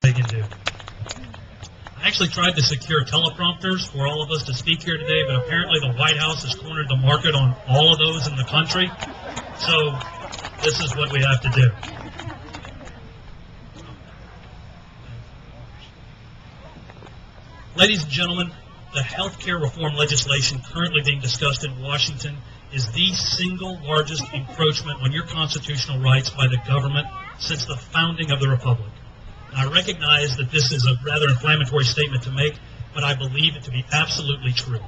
they can do. I actually tried to secure teleprompters for all of us to speak here today, but apparently the White House has cornered the market on all of those in the country. So this is what we have to do. Ladies and gentlemen, the health care reform legislation currently being discussed in Washington is the single largest encroachment on your constitutional rights by the government since the founding of the Republic. I recognize that this is a rather inflammatory statement to make, but I believe it to be absolutely true.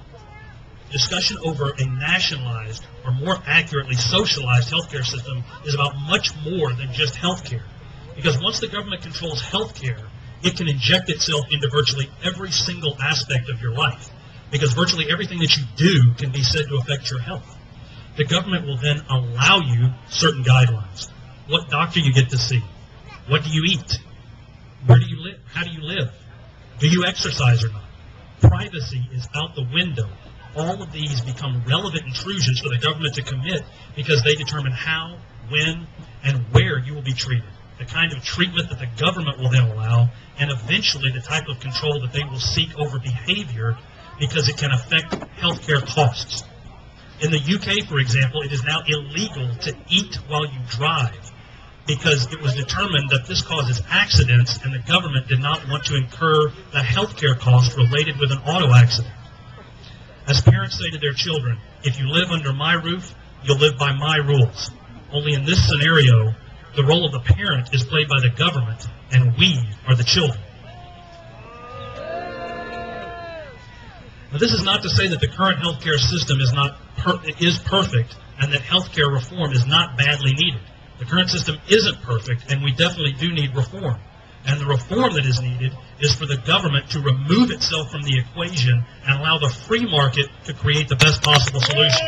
Discussion over a nationalized, or more accurately socialized healthcare system is about much more than just healthcare. Because once the government controls healthcare, it can inject itself into virtually every single aspect of your life. Because virtually everything that you do can be said to affect your health. The government will then allow you certain guidelines. What doctor you get to see? What do you eat? Where do you live? How do you live? Do you exercise or not? Privacy is out the window. All of these become relevant intrusions for the government to commit because they determine how, when, and where you will be treated. The kind of treatment that the government will then allow, and eventually the type of control that they will seek over behavior because it can affect healthcare costs. In the UK, for example, it is now illegal to eat while you drive, because it was determined that this causes accidents and the government did not want to incur the healthcare cost related with an auto accident. As parents say to their children, if you live under my roof, you'll live by my rules. Only in this scenario, the role of the parent is played by the government and we are the children. Now, this is not to say that the current healthcare system is perfect and that healthcare reform is not badly needed. The current system isn't perfect, and we definitely do need reform. And the reform that is needed is for the government to remove itself from the equation and allow the free market to create the best possible solution.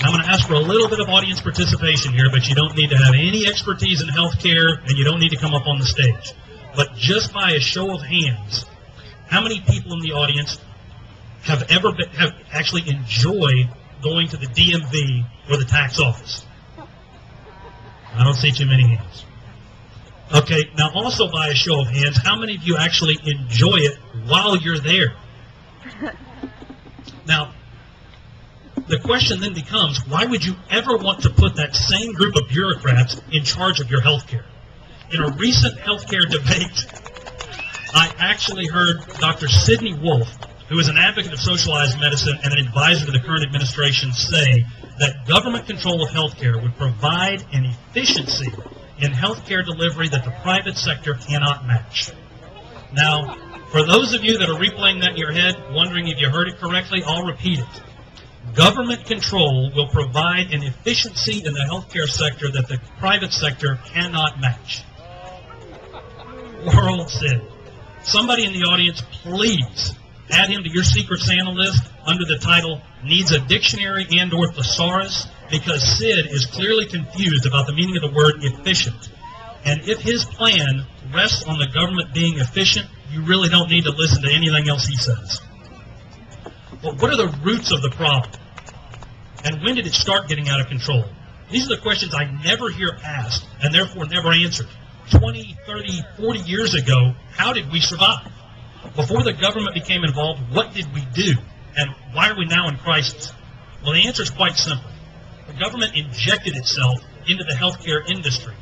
I'm going to ask for a little bit of audience participation here, but you don't need to have any expertise in healthcare, and you don't need to come up on the stage. But just by a show of hands, how many people in the audience have actually enjoyed going to the DMV or the tax office? I don't see too many hands. Okay, now also by a show of hands, how many of you actually enjoy it while you're there? Now, the question then becomes, why would you ever want to put that same group of bureaucrats in charge of your health care? In a recent healthcare debate, I actually heard Dr. Sidney Wolfe, who is an advocate of socialized medicine and an advisor to the current administration, say that government control of healthcare would provide an efficiency in healthcare delivery that the private sector cannot match. Now, for those of you that are replaying that in your head, wondering if you heard it correctly, I'll repeat it. Government control will provide an efficiency in the healthcare sector that the private sector cannot match. World Sid. Somebody in the audience, please add him to your Secret Santa list under the title, needs a dictionary and or thesaurus, because Sid is clearly confused about the meaning of the word efficient. And if his plan rests on the government being efficient, you really don't need to listen to anything else he says. But what are the roots of the problem? And when did it start getting out of control? These are the questions I never hear asked and therefore never answered. 20, 30, 40 years ago, how did we survive? Before the government became involved, what did we do? And why are we now in crisis? Well, the answer is quite simple. The government injected itself into the healthcare industry.